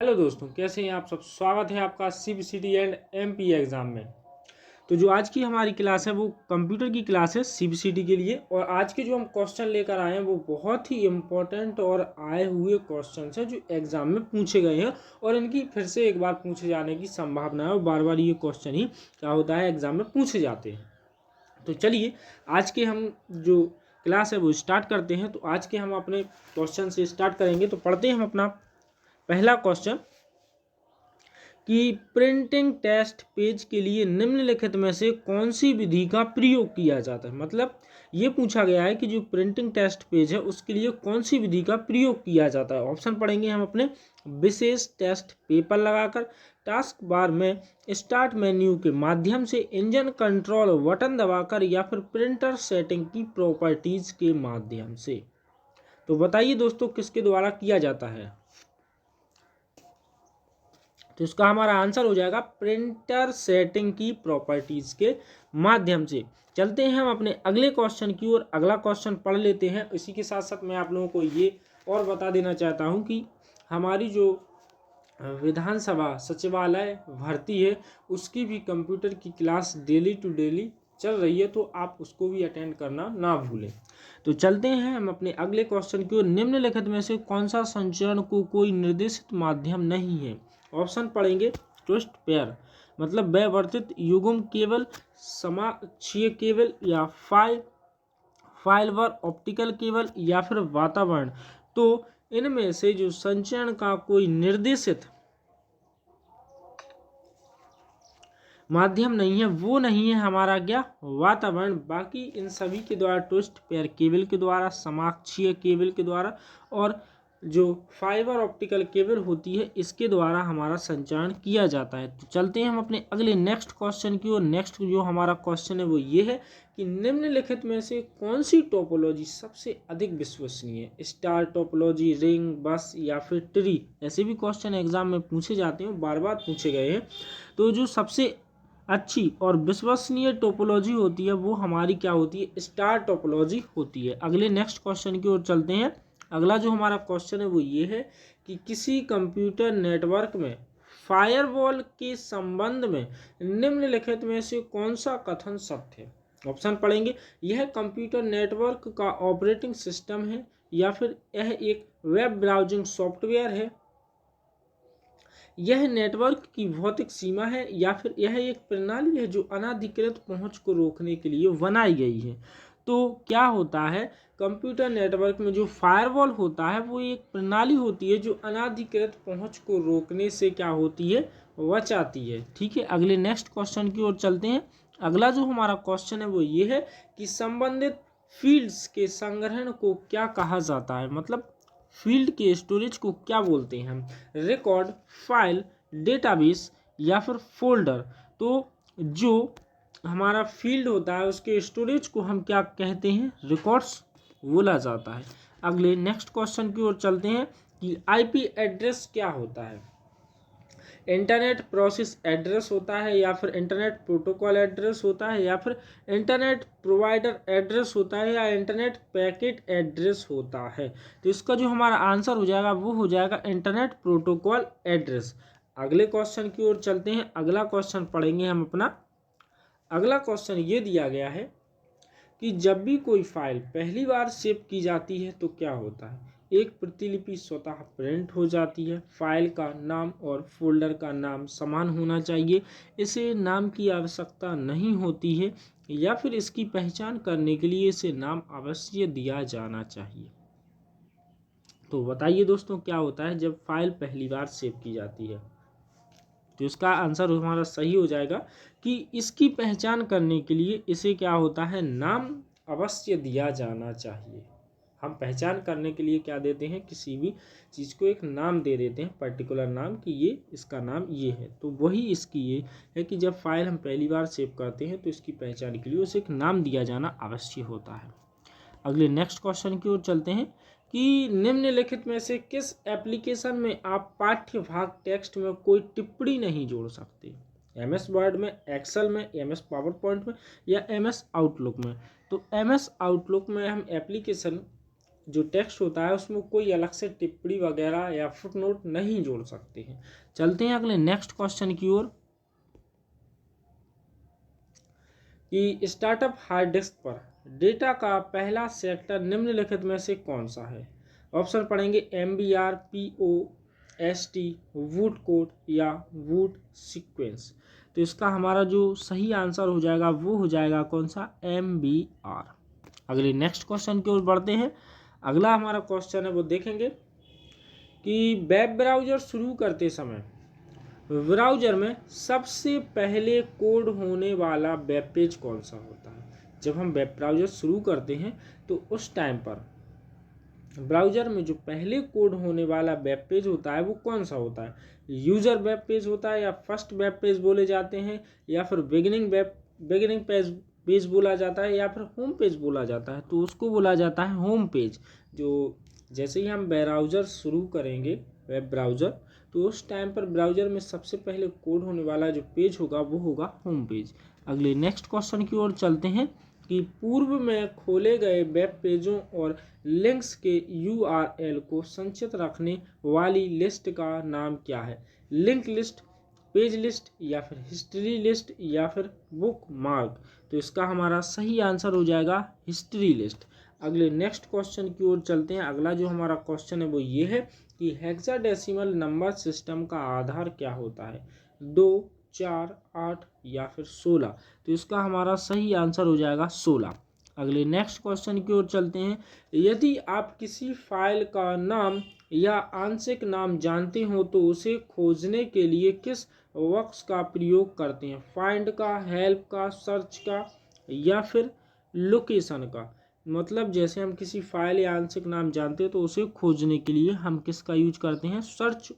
Hello दोस्तों, कैसे हैं आप सब। स्वागत है आपका सीबीसीटी एंड एमपी एग्ज़ाम में। तो जो आज की हमारी क्लास है वो कंप्यूटर की क्लास है सीबीसीटी के लिए। और आज के जो हम क्वेश्चन लेकर आए हैं वो बहुत ही इम्पोर्टेंट और आए हुए क्वेश्चन हैं जो एग्ज़ाम में पूछे गए हैं और इनकी फिर से एक बार पूछे जाने की संभावना है और बार बार ये क्वेश्चन ही क्या होता है एग्ज़ाम में पूछे जाते हैं। तो चलिए आज के हम जो क्लास है वो स्टार्ट करते हैं। तो आज के हम अपने क्वेश्चन से स्टार्ट करेंगे। तो पढ़ते हैं हम अपना पहला क्वेश्चन कि प्रिंटिंग टेस्ट पेज के लिए निम्नलिखित में से कौन सी विधि का प्रयोग किया जाता है। मतलब ये पूछा गया है कि जो प्रिंटिंग टेस्ट पेज है उसके लिए कौन सी विधि का प्रयोग किया जाता है। ऑप्शन पढ़ेंगे हम अपने विशेष टेस्ट पेपर लगाकर, टास्क बार में स्टार्ट मेन्यू के माध्यम से, इंजन कंट्रोल बटन दबाकर या फिर प्रिंटर सेटिंग की प्रॉपर्टीज के माध्यम से। तो बताइए दोस्तों किसके द्वारा किया जाता है। तो इसका हमारा आंसर हो जाएगा प्रिंटर सेटिंग की प्रॉपर्टीज के माध्यम से। चलते हैं हम अपने अगले क्वेश्चन की ओर। अगला क्वेश्चन पढ़ लेते हैं। इसी के साथ साथ मैं आप लोगों को ये और बता देना चाहता हूँ कि हमारी जो विधानसभा सचिवालय भर्ती है उसकी भी कंप्यूटर की क्लास डेली टू डेली चल रही है, तो आप उसको भी अटेंड करना ना भूलें। तो चलते हैं हम अपने अगले क्वेश्चन की ओर। निम्नलिखित में से कौन सा संचरण को कोई निर्देशित माध्यम नहीं है। ऑप्शन पढ़ेंगे ट्विस्ट पेयर मतलब व्यवर्तित युग्म केबल, समाक्षीय केबल या फाइबर ऑप्टिकल केबल या फिर वातावरण। तो इनमें से जो संचरण का कोई निर्देशित माध्यम नहीं है वो नहीं है हमारा क्या, वातावरण। बाकी इन सभी के द्वारा ट्विस्ट पेयर केबल के द्वारा, समाक्षीय केबल के द्वारा और जो फाइबर ऑप्टिकल केबल होती है इसके द्वारा हमारा संचारण किया जाता है। तो चलते हैं हम अपने अगले नेक्स्ट क्वेश्चन की ओर। नेक्स्ट जो हमारा क्वेश्चन है वो ये है कि निम्नलिखित में से कौन सी टोपोलॉजी सबसे अधिक विश्वसनीय है। स्टार टोपोलॉजी, रिंग, बस या फिर ट्री। ऐसे भी क्वेश्चन एग्जाम में पूछे जाते हैं, बार बार पूछे गए हैं। तो जो सबसे अच्छी और विश्वसनीय टोपोलॉजी होती है वो हमारी क्या होती है, स्टार टोपोलॉजी होती है। अगले नेक्स्ट क्वेश्चन की ओर चलते हैं। अगला जो हमारा क्वेश्चन है वो ये है कि किसी कंप्यूटर नेटवर्क में फायरवॉल के संबंध में निम्नलिखित में से कौन सा कथन सत्य है। ऑप्शन पढ़ेंगे। यह कंप्यूटर नेटवर्क का ऑपरेटिंग सिस्टम है या फिर यह एक वेब ब्राउजिंग सॉफ्टवेयर है, यह नेटवर्क की भौतिक सीमा है या फिर यह एक प्रणाली है जो अनाधिकृत पहुंच को रोकने के लिए बनाई गई है। तो क्या होता है, कंप्यूटर नेटवर्क में जो फायरवॉल होता है वो एक प्रणाली होती है जो अनाधिकृत पहुंच को रोकने से क्या होती है, बचाती है। ठीक है, अगले नेक्स्ट क्वेश्चन की ओर चलते हैं। अगला जो हमारा क्वेश्चन है वो ये है कि संबंधित फील्ड्स के संग्रहण को क्या कहा जाता है। मतलब फील्ड के स्टोरेज को क्या बोलते हैं हम, रिकॉर्ड, फाइल, डेटाबेस या फिर फोल्डर। तो जो हमारा फील्ड होता है उसके स्टोरेज को हम क्या कहते हैं, रिकॉर्ड्स बोला जाता है। अगले नेक्स्ट क्वेश्चन की ओर चलते हैं कि आईपी एड्रेस क्या होता है। इंटरनेट प्रोसेस एड्रेस होता है या फिर इंटरनेट प्रोटोकॉल एड्रेस होता है या फिर इंटरनेट प्रोवाइडर एड्रेस होता है या इंटरनेट पैकेट एड्रेस होता है। तो इसका जो हमारा आंसर हो जाएगा वो हो जाएगा इंटरनेट प्रोटोकॉल एड्रेस। अगले क्वेश्चन की ओर चलते हैं। अगला क्वेश्चन पढ़ेंगे हम अपना। अगला क्वेश्चन ये दिया गया है कि जब भी कोई फाइल पहली बार सेव की जाती है तो क्या होता है। एक प्रतिलिपि स्वतः प्रिंट हो जाती है, फाइल का नाम और फोल्डर का नाम समान होना चाहिए, इसे नाम की आवश्यकता नहीं होती है या फिर इसकी पहचान करने के लिए इसे नाम अवश्य दिया जाना चाहिए। तो बताइए दोस्तों क्या होता है जब फाइल पहली बार सेव की जाती है। तो इसका आंसर हमारा सही हो जाएगा कि इसकी पहचान करने के लिए इसे क्या होता है, नाम अवश्य दिया जाना चाहिए। हम पहचान करने के लिए क्या देते हैं, किसी भी चीज़ को एक नाम दे देते हैं, पर्टिकुलर नाम कि ये इसका नाम ये है। तो वही इसकी ये है कि जब फाइल हम पहली बार सेव करते हैं तो इसकी पहचान के लिए उसे एक नाम दिया जाना आवश्यक होता है। अगले नेक्स्ट क्वेश्चन की ओर चलते हैं कि निम्नलिखित में से किस एप्लीकेशन में आप पाठ्य भाग टेक्स्ट में कोई टिप्पणी नहीं जोड़ सकते। एमएस वर्ड में, एक्सेल में, एमएस पावर पॉइंट में या एमएस आउटलुक में। तो एमएस आउटलुक में हम एप्लीकेशन जो टेक्स्ट होता है उसमें कोई अलग से टिप्पणी वगैरह या फुटनोट नहीं जोड़ सकते हैं। चलते हैं अगले नेक्स्ट क्वेश्चन की ओर कि स्टार्टअप हार्ड डिस्क पर डेटा का पहला सेक्टर निम्नलिखित में से कौन सा है। ऑप्शन पढ़ेंगे MBR, POST, वूट कोड या वूट सीक्वेंस। तो इसका हमारा जो सही आंसर हो जाएगा वो हो जाएगा कौन सा, MBR। अगले नेक्स्ट क्वेश्चन की ओर बढ़ते हैं। अगला हमारा क्वेश्चन है वो देखेंगे कि वेब ब्राउज़र शुरू करते समय ब्राउज़र में सबसे पहले कोड होने वाला वेब पेज कौन सा होता है। जब हम वेब ब्राउज़र शुरू करते हैं तो उस टाइम पर ब्राउज़र में जो पहले कोड होने वाला वेब पेज होता है वो कौन सा होता है। यूज़र वेब पेज होता है या फर्स्ट वेब पेज बोले जाते हैं या फिर बिगिनिंग पेज बोला जाता है या फिर होम पेज बोला जाता है। तो उसको बोला जाता है होम पेज। जो जैसे ही हम ब्राउज़र शुरू करेंगे वेब ब्राउज़र, तो उस टाइम पर ब्राउज़र में सबसे पहले कोड होने वाला जो पेज होगा वो होगा होम पेज। अगले नेक्स्ट क्वेश्चन की ओर चलते हैं कि पूर्व में खोले गए वेब पेजों और लिंक्स के URL को संचित रखने वाली लिस्ट का नाम क्या है। लिंक लिस्ट, पेज लिस्ट या फिर हिस्ट्री लिस्ट या फिर बुक मार्क। तो इसका हमारा सही आंसर हो जाएगा हिस्ट्री लिस्ट। अगले नेक्स्ट क्वेश्चन की ओर चलते हैं। अगला जो हमारा क्वेश्चन है वो ये है कि हेक्साडेसिमल नंबर सिस्टम का आधार क्या होता है, 2, 4, 8 या फिर 16। तो इसका हमारा सही आंसर हो जाएगा 16। अगले नेक्स्ट क्वेश्चन की ओर चलते हैं। यदि आप किसी फाइल का नाम या आंशिक नाम जानते हो तो उसे खोजने के लिए किस वर्क्स का प्रयोग करते हैं, फाइंड का, हेल्प का, सर्च का या फिर लोकेशन का। मतलब जैसे हम किसी फाइल या आंशिक नाम जानते हैं तो उसे खोजने के लिए हम किसका यूज करते हैं, सर्च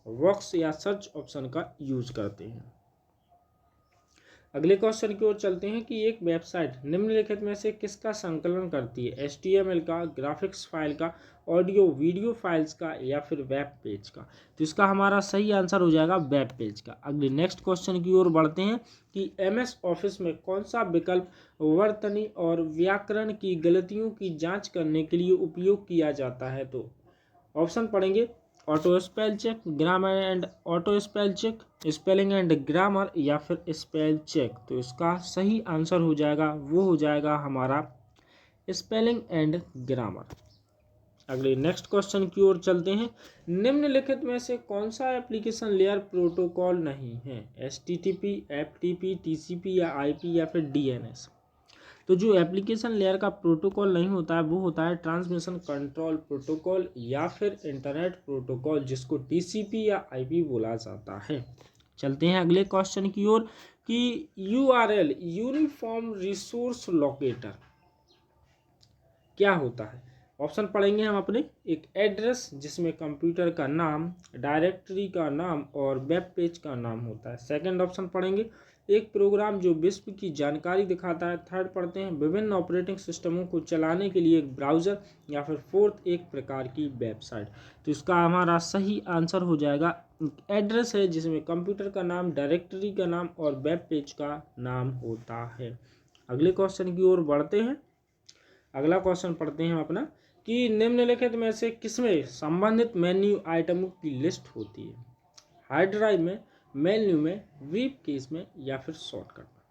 वर्क्स या सर्च ऑप्शन का यूज करते हैं। अगले क्वेश्चन की ओर चलते हैं कि एक वेबसाइट निम्नलिखित में से किसका संकलन करती है, HTML का, ग्राफिक्स फाइल का, ऑडियो वीडियो फाइल्स का या फिर वेब पेज का। तो इसका हमारा सही आंसर हो जाएगा वेब पेज का। अगले नेक्स्ट क्वेश्चन की ओर बढ़ते हैं कि MS ऑफिस में कौन सा विकल्प वर्तनी और व्याकरण की गलतियों की जांच करने के लिए उपयोग किया जाता है। तो ऑप्शन पढ़ेंगे auto spell check, grammar and auto spell check, spelling and grammar या फिर स्पेल चेक। तो इसका सही आंसर हो जाएगा वो हो जाएगा हमारा स्पेलिंग एंड ग्रामर। अगले नेक्स्ट क्वेश्चन की ओर चलते हैं। निम्नलिखित में से कौन सा एप्लीकेशन लेयर प्रोटोकॉल नहीं है, HTTP, FTP, TCP या IP या फिर DNS। तो जो एप्लीकेशन लेयर का प्रोटोकॉल नहीं होता है वो होता है ट्रांसमिशन कंट्रोल प्रोटोकॉल या फिर इंटरनेट प्रोटोकॉल, जिसको TCP या IP बोला जाता है। चलते हैं अगले क्वेश्चन की ओर कि URL यूनिफॉर्म रिसोर्स लोकेटर क्या होता है। ऑप्शन पढ़ेंगे हम अपने, एक एड्रेस जिसमें कंप्यूटर का नाम, डायरेक्टरी का नाम और वेब पेज का नाम होता है। सेकंड ऑप्शन पढ़ेंगे एक प्रोग्राम जो विश्व की जानकारी दिखाता है। थर्ड पढ़ते हैं विभिन्न ऑपरेटिंग सिस्टमों को चलाने के लिए एक ब्राउज़र या फिर फोर्थ एक प्रकार की वेबसाइट। तो इसका हमारा सही आंसर हो जाएगा एड्रेस है जिसमें कंप्यूटर का नाम, डायरेक्टरी का नाम और वेब पेज का नाम होता है। अगले क्वेश्चन की ओर बढ़ते हैं। अगला क्वेश्चन पढ़ते हैं हम अपना कि निम्नलिखित में से किसमें संबंधित मेन्यू आइटमों की लिस्ट होती है, हार्ड ड्राइव में, मेन्यू में, ब्रीफ केस में या फिर शॉर्टकट में।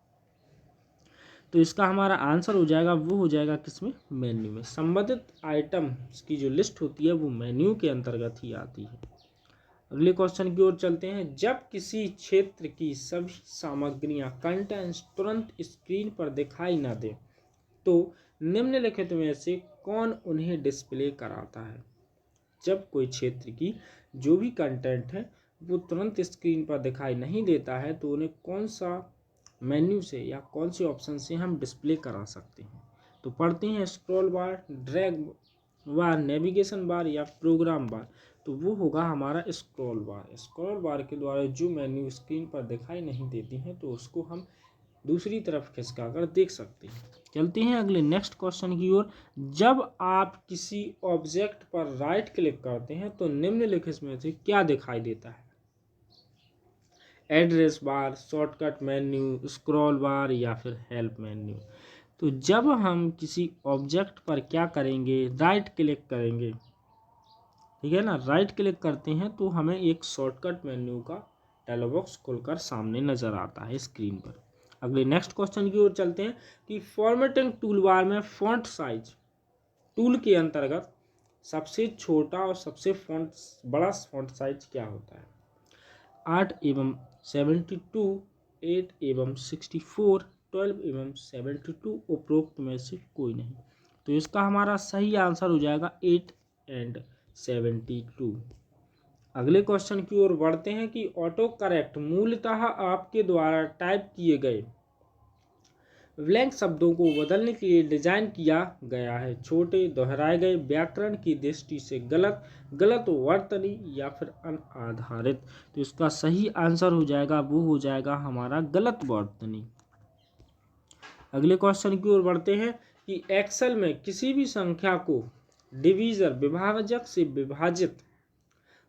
तो इसका हमारा आंसर हो जाएगा वो हो जाएगा किसमें, मेन्यू में। संबंधित आइटम्स की जो लिस्ट होती है वो मेन्यू के अंतर्गत ही आती है। अगले क्वेश्चन की ओर चलते हैं। जब किसी क्षेत्र की सभी सामग्रियां कंटेंट्स तुरंत स्क्रीन पर दिखाई न दे तो निम्नलिखित में से कौन उन्हें डिस्प्ले कराता है। जब कोई क्षेत्र की जो भी कंटेंट है वो तुरंत स्क्रीन पर दिखाई नहीं देता है तो उन्हें कौन सा मेन्यू से या कौन से ऑप्शन से हम डिस्प्ले करा सकते हैं। तो पढ़ते हैं स्क्रॉल बार, ड्रैग बार, नेविगेशन बार या प्रोग्राम बार। तो वो होगा हमारा स्क्रॉल बार। स्क्रॉल बार के द्वारा जो मेन्यू स्क्रीन पर दिखाई नहीं देती हैं तो उसको हम दूसरी तरफ खिसका कर देख सकते हैं। चलते हैं अगले नेक्स्ट क्वेश्चन की ओर। जब आप किसी ऑब्जेक्ट पर राइट क्लिक करते हैं तो निम्नलिखित में से क्या दिखाई देता है, address bar, shortcut menu, scroll बार या फिर हेल्प मेन्यू। तो जब हम किसी ऑब्जेक्ट पर क्या करेंगे, राइट क्लिक करेंगे, ठीक है ना, राइट क्लिक करते हैं तो हमें एक शॉर्टकट मेन्यू का डायलॉग बॉक्स खुलकर सामने नज़र आता है स्क्रीन पर। अगले नेक्स्ट क्वेश्चन की ओर चलते हैं कि फॉर्मेटिंग टूल बार में फॉन्ट साइज टूल के अंतर्गत सबसे छोटा और सबसे बड़ा फॉन्ट साइज क्या होता है? 8 एवं 72, 8 एवं 64, 12 एवं 72, उपरोक्त में से कोई नहीं। तो इसका हमारा सही आंसर हो जाएगा 8 एंड 72। अगले क्वेश्चन की ओर बढ़ते हैं कि ऑटो करेक्ट मूलतः आपके द्वारा टाइप किए गए ब्लैंक शब्दों को बदलने के लिए डिजाइन किया गया है। छोटे, दोहराए गए, व्याकरण की दृष्टि से गलत, गलत वर्तनी या फिर अनाधारित। तो इसका सही आंसर हो जाएगा, वो हो जाएगा हमारा गलत वर्तनी। अगले क्वेश्चन की ओर बढ़ते हैं कि एक्सेल में किसी भी संख्या को डिवीजर विभाजक से विभाजित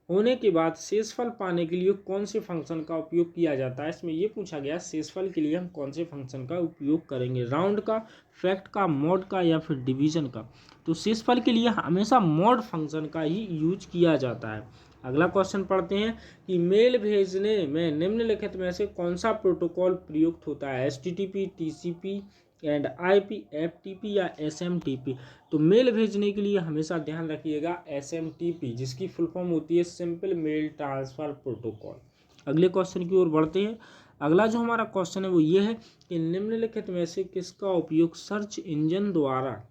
होने के बाद शेषफल पाने के लिए कौन से फंक्शन का उपयोग किया जाता है? इसमें ये पूछा गया शेषफल के लिए हम कौन से फंक्शन का उपयोग करेंगे, राउंड का, फैक्ट का, मॉड का या फिर डिवीजन का? तो शेषफल के लिए हमेशा मॉड फंक्शन का ही यूज किया जाता है। अगला क्वेश्चन पढ़ते हैं कि मेल भेजने में निम्नलिखित में से कौन सा प्रोटोकॉल प्रयुक्त होता है? HTTP, TCP and IP, FTP या SMTP? तो मेल भेजने के लिए हमेशा ध्यान रखिएगा SMTP, जिसकी फुल फॉर्म होती है सिंपल मेल ट्रांसफर प्रोटोकॉल। अगले क्वेश्चन की ओर बढ़ते हैं। अगला जो हमारा क्वेश्चन है वो ये है कि निम्नलिखित में से किसका उपयोग सर्च इंजन द्वारा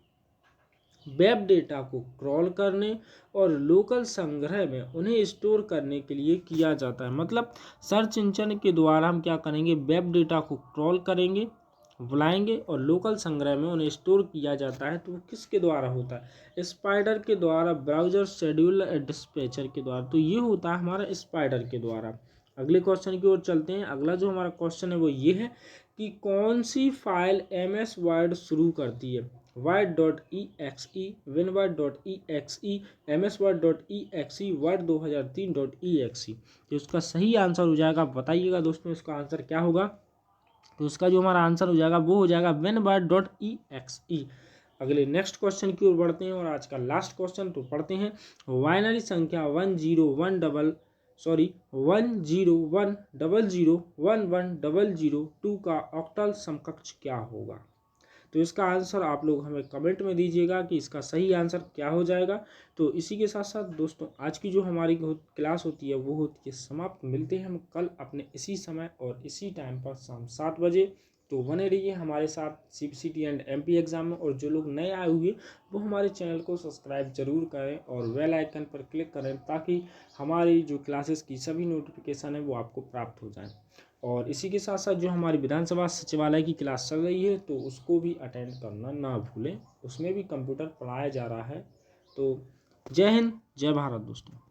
वेब डेटा को क्रॉल करने और लोकल संग्रह में उन्हें स्टोर करने के लिए किया जाता है? मतलब सर्च इंजन के द्वारा हम क्या करेंगे, वेब डेटा को क्रॉल करेंगे, बुलाएंगे और लोकल संग्रह में उन्हें स्टोर किया जाता है। तो वो किसके द्वारा होता है? स्पाइडर के द्वारा, ब्राउजर, शेड्यूल, डिस्पैचर के द्वारा। तो ये होता है हमारा स्पाइडर के द्वारा। अगले क्वेश्चन की ओर चलते हैं। अगला जो हमारा क्वेश्चन है वो ये है कि कौन सी फाइल MS वर्ड शुरू करती है? word.exe, winword.exe, msword.exe, word 2003.exe। तो इसका सही आंसर हो जाएगा, बताइएगा दोस्तों इसका आंसर क्या होगा? तो इसका जो हमारा आंसर हो जाएगा वो हो जाएगा winword.exe। अगले नेक्स्ट क्वेश्चन की ओर बढ़ते हैं और आज का लास्ट क्वेश्चन तो पढ़ते हैं। बाइनरी संख्या 1010011001100 का ऑक्टल समकक्ष क्या होगा? तो इसका आंसर आप लोग हमें कमेंट में दीजिएगा कि इसका सही आंसर क्या हो जाएगा। तो इसी के साथ साथ दोस्तों आज की जो हमारी क्लास होती है वो होती है समाप्त। मिलते हैं हम कल अपने इसी समय और इसी टाइम पर शाम 7 बजे। तो बने रहिए हमारे साथ CBCT एंड MP एग्जाम में। और जो लोग नए आए हुए वो हमारे चैनल को सब्सक्राइब जरूर करें और बेल आइकन पर क्लिक करें ताकि हमारी जो क्लासेस की सभी नोटिफिकेशन है वो आपको प्राप्त हो जाए। और इसी के साथ साथ जो हमारी विधानसभा सचिवालय की क्लास चल रही है तो उसको भी अटेंड करना ना भूलें, उसमें भी कंप्यूटर पढ़ाया जा रहा है। तो जय हिंद, जय भारत दोस्तों।